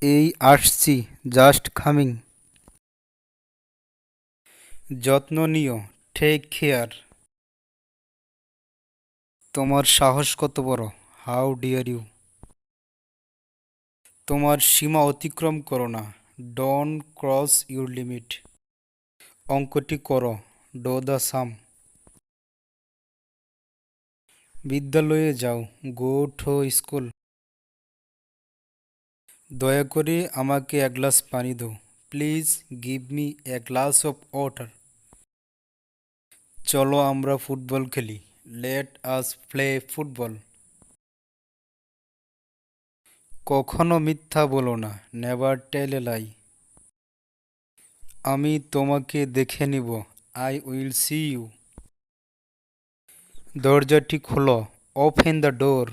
এই আসছি, just coming. যত্ন নিও, টেক কেয়ার। তোমার সাহস কত বড়? How dare you? তোমার সীমা অতিক্রম করো না। Don't cross your limit. অঙ্কটি করো, ডো দ্য সাম। বিদ্যালয়ে যাও, গো টু স্কুল। দয়া করে আমাকে এক গ্লাস পানি দাও। Please give me a glass of water. চলো আমরা ফুটবল খেলি। Let us play football. কখনো মিথ্যা বলো না। Never tell a lie. আমি তোমাকে দেখে নিব। I will see you. দরজাটি খোলো। Open the door.